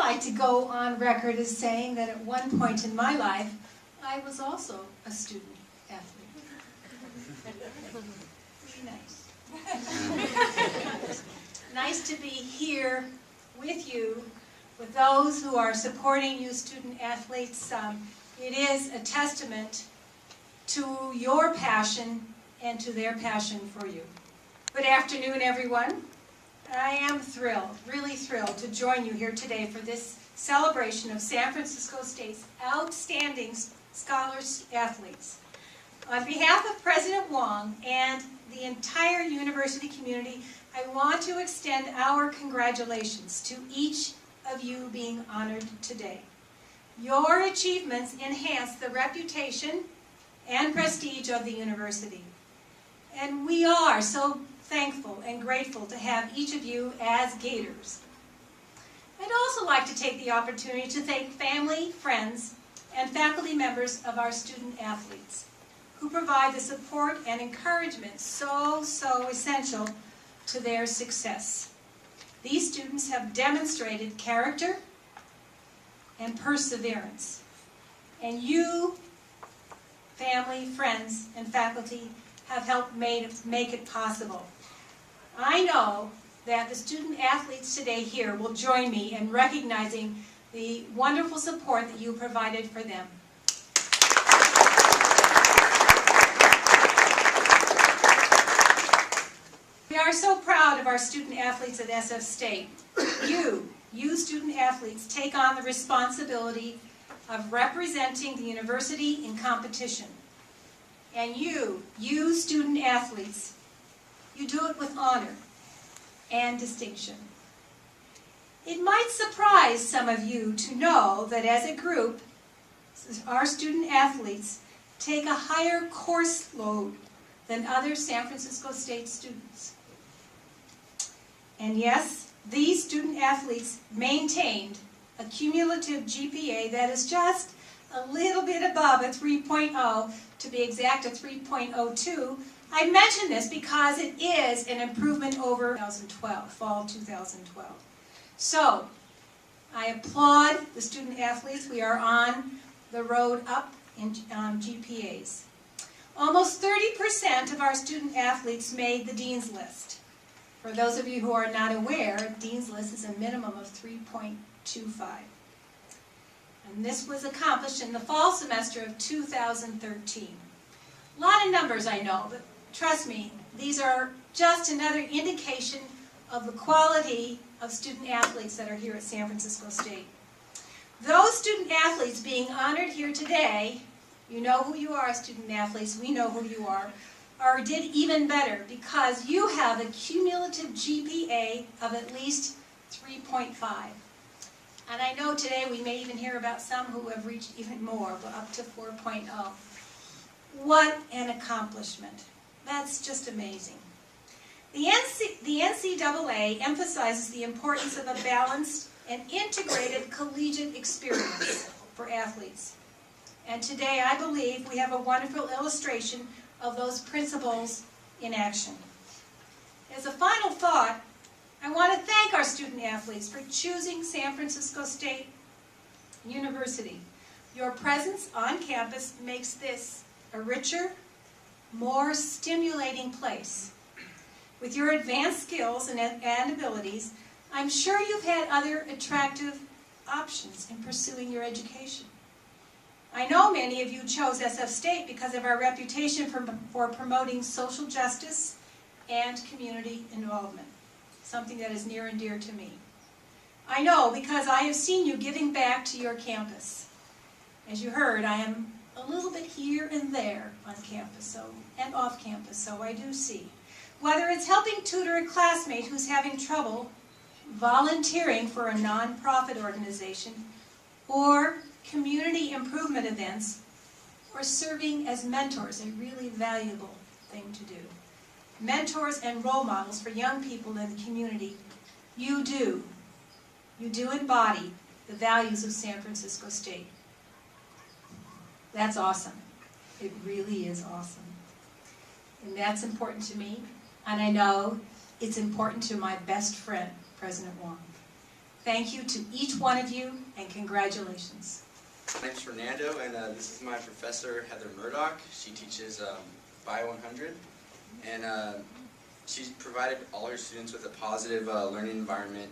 I'd like to go on record as saying that at one point in my life, I was also a student athlete. Pretty nice. Nice to be here with you, with those who are supporting you student athletes. It is a testament to your passion and to their passion for you. Good afternoon, everyone. I am thrilled, really thrilled, to join you here today for this celebration of San Francisco State's outstanding scholars athletes. On behalf of President Wong and the entire university community, I want to extend our congratulations to each of you being honored today. Your achievements enhance the reputation and prestige of the university. And we are so thankful and grateful to have each of you as Gators. I'd also like to take the opportunity to thank family, friends, and faculty members of our student athletes who provide the support and encouragement so essential to their success. These students have demonstrated character and perseverance. And you, family, friends, and faculty have helped make it possible. I know that the student athletes today here will join me in recognizing the wonderful support that you provided for them. We are so proud of our student athletes at SF State. You student athletes take on the responsibility of representing the university in competition. And you student athletes, you do it with honor and distinction. It might surprise some of you to know that as a group, our student athletes take a higher course load than other San Francisco State students. And yes, these student athletes maintained a cumulative GPA that is just a little bit above a 3.0, to be exact, a 3.02. I mention this because it is an improvement over 2012, fall 2012. So, I applaud the student athletes. We are on the road up in GPAs. Almost 30% of our student athletes made the Dean's List. For those of you who are not aware, Dean's List is a minimum of 3.25. And this was accomplished in the fall semester of 2013. A lot of numbers, I know, but trust me, these are just another indication of the quality of student athletes that are here at San Francisco State. Those student athletes being honored here today, you know who you are, student athletes, we know who you are, or did even better because you have a cumulative GPA of at least 3.5. And I know today we may even hear about some who have reached even more, up to 4.0. What an accomplishment. That's just amazing. The NCAA emphasizes the importance of a balanced and integrated collegiate experience for athletes. And today I believe we have a wonderful illustration of those principles in action. As a final thought, I want to thank our student athletes for choosing San Francisco State University. Your presence on campus makes this a richer, more stimulating place. With your advanced skills and abilities, I'm sure you've had other attractive options in pursuing your education. I know many of you chose SF State because of our reputation for promoting social justice and community involvement, something that is near and dear to me. I know because I have seen you giving back to your campus. As you heard, I am a little bit here and there on campus and off campus, so I do see. Whether it's helping tutor a classmate who's having trouble, volunteering for a nonprofit organization, or community improvement events, or serving as mentors, a really valuable thing to do. Mentors and role models for young people in the community, you do embody the values of San Francisco State. That's awesome. It really is awesome. And that's important to me, and I know it's important to my best friend, President Wong. Thank you to each one of you, and congratulations. My name's Fernando, and this is my professor, Heather Murdoch. She teaches Bio 100, and she's provided all her students with a positive learning environment.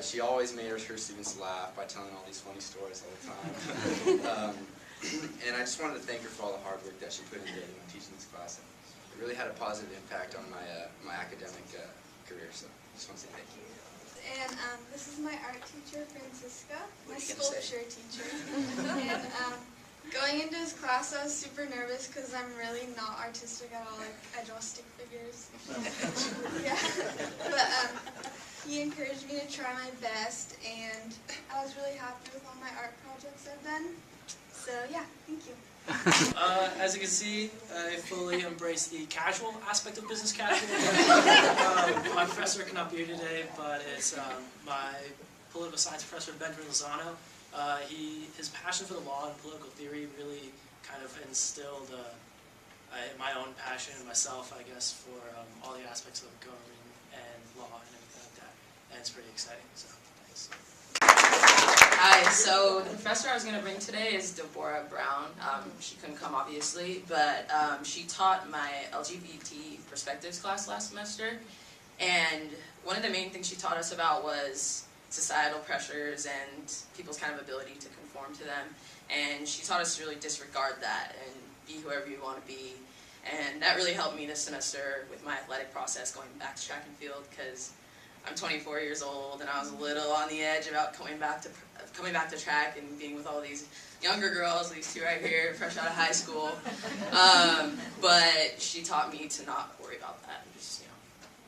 She always made her students laugh by telling all these funny stories all the time. And I just wanted to thank her for all the hard work that she put into teaching this class. It really had a positive impact on my academic career, so I just want to say thank you. And this is my art teacher, Francisca, my sculpture teacher. And going into his class, I was super nervous because I'm really not artistic at all. Like, I draw stick figures. Yeah. But he encouraged me to try my best, and I was really happy with all my art projects I've done. So yeah, thank you. As you can see, I fully embrace the casual aspect of business casual. My professor cannot be here today, but it's my political science professor, Benjamin Lozano. His passion for the law and political theory really kind of instilled my own passion in myself, I guess, for all the aspects of government and law and everything like that. And it's pretty exciting, so thanks. Hi, so the professor I was going to bring today is Deborah Brown. She couldn't come, obviously, but she taught my LGBT perspectives class last semester, and one of the main things she taught us about was societal pressures and people's kind of ability to conform to them, and she taught us to really disregard that and be whoever you want to be, and that really helped me this semester with my athletic process going back to track and field, because I'm 24 years old, and I was a little on the edge about coming back to track and being with all these younger girls, these two right here, fresh out of high school. But she taught me to not worry about that and just,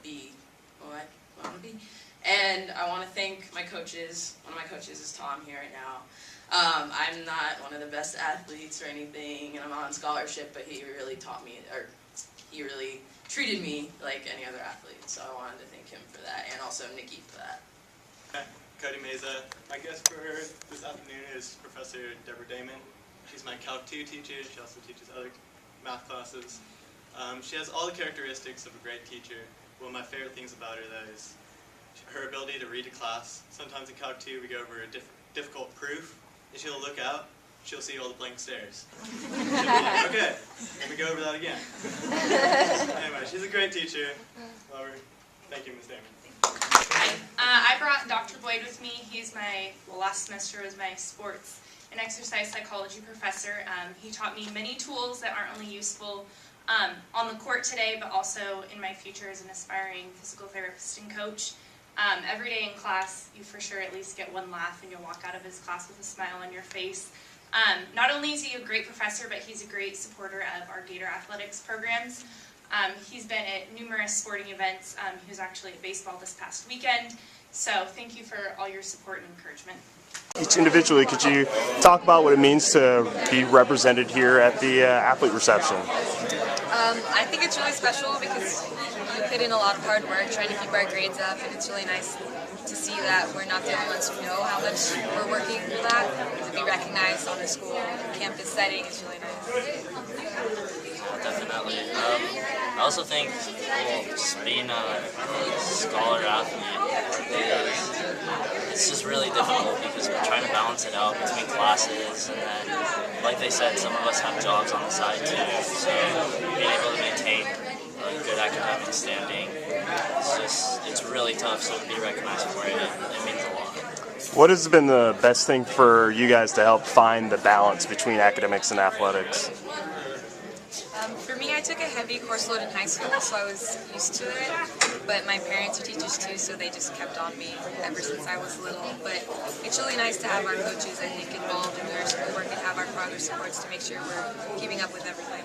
be who I want to be. And I want to thank my coaches. One of my coaches is Tom here right now. I'm not one of the best athletes or anything, and I'm on scholarship, but he really taught me, or he really treated me like any other athlete, so I wanted to thank him for that, and also Nikki for that. Hi, Cody, Meza. My guest for this afternoon is Professor Deborah Damon. She's my Calc 2 teacher. She also teaches other math classes. She has all the characteristics of a great teacher. One of my favorite things about her, though, is her ability to read a class. Sometimes in Calc 2 we go over a difficult proof, and she'll look out. She'll see all the blank stares. She'll be like, okay, let me go over that again. Anyway, she's a great teacher. Love her. Thank you, Ms. Damon. Hi. I brought Dr. Boyd with me. He's last semester was my sports and exercise psychology professor. He taught me many tools that aren't only useful on the court today, but also in my future as an aspiring physical therapist and coach. Every day in class, you for sure at least get one laugh, and you'll walk out of his class with a smile on your face. Not only is he a great professor, but he's a great supporter of our Gator athletics programs. He's been at numerous sporting events. He was actually at baseball this past weekend. So thank you for all your support and encouragement. Each individually, could you talk about what it means to be represented here at the athlete reception? I think it's really special because we put in a lot of hard work trying to keep our grades up, and it's really nice to see that we're not the only ones who know how much we're working for that. To be recognized on a school campus setting is really nice. Definitely. I also think just being a scholar athlete, it's just really difficult because we're trying to balance it out between classes, and then, like they said, some of us have jobs on the side too, so being able to maintain a good academic standing, it's really tough, so to be recognized for it means a lot. What has been the best thing for you guys to help find the balance between academics and athletics? For me, I took a heavy course load in high school, so I was used to it, but my parents are teachers too, so they just kept on me ever since I was little. But it's really nice to have our coaches, I think, involved in their schoolwork and have our progress reports to make sure we're keeping up with everything.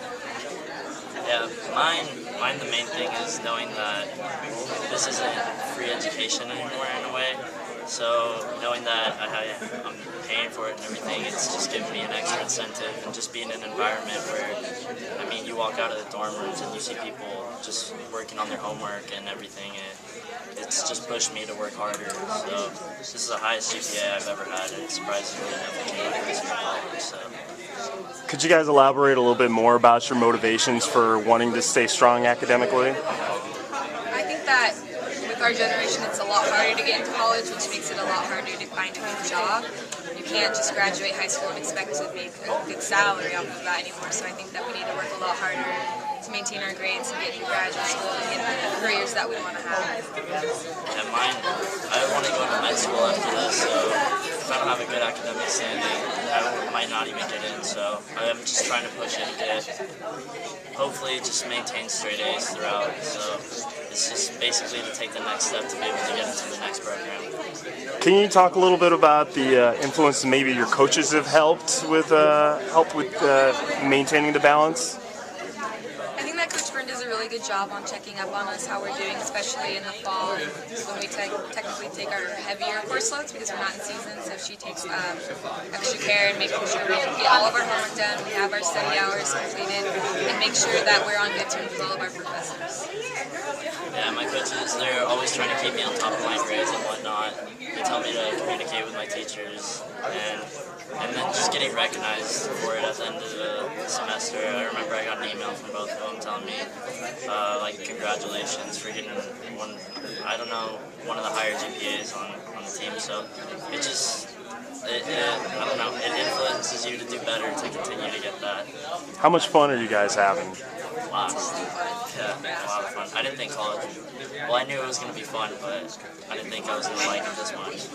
Yeah, mine the main thing is knowing that this isn't free education anymore in a way. So knowing that I'm paying for it and everything, it's just giving me an extra incentive, and just being in an environment where, I mean, you walk out of the dorm rooms and you see people just working on their homework and everything, and it's just pushed me to work harder. So this is the highest GPA I've ever had, and surprisingly never came out of college. So. Could you guys elaborate a little bit more about your motivations for wanting to stay strong academically? I think that with our generation, it's a lot harder to get into college, which makes it a lot harder to find a good job. You can't just graduate high school and expect to make a good salary off of that anymore. So I think that we need to work a lot harder to maintain our grades and get into graduate school and get the careers that we want to have. And mine, I want to go to med school after this, so if I don't have a good academic standing, I might not even get in. So I'm just trying to push it to get, hopefully just maintain straight A's throughout. So it's just basically to take the next step to be able to get into the next program. Can you talk a little bit about the influence that maybe your coaches have helped with maintaining the balance? I think that Coach Byrne does a really good job on checking up on us, how we're doing, especially in the fall when we technically take our heavier course loads because we're not in season. So she takes extra care and making sure we get all of our homework done, we have our study hours completed, and make sure that we're on good terms with all of our professors. Yeah, my coaches, they're always trying to keep me on top of my grades and whatnot. They tell me to communicate with my teachers, and then just getting recognized for it at the end of the semester. I remember I got an email from both of them telling me, like, congratulations for getting one of the higher GPAs on the team. So it just, I don't know, it influences you to do better, to continue to get that. How much fun are you guys having? Lots. Yeah, a lot of fun. I didn't think college, well, I knew it was going to be fun, but I didn't think I was going to like it this much.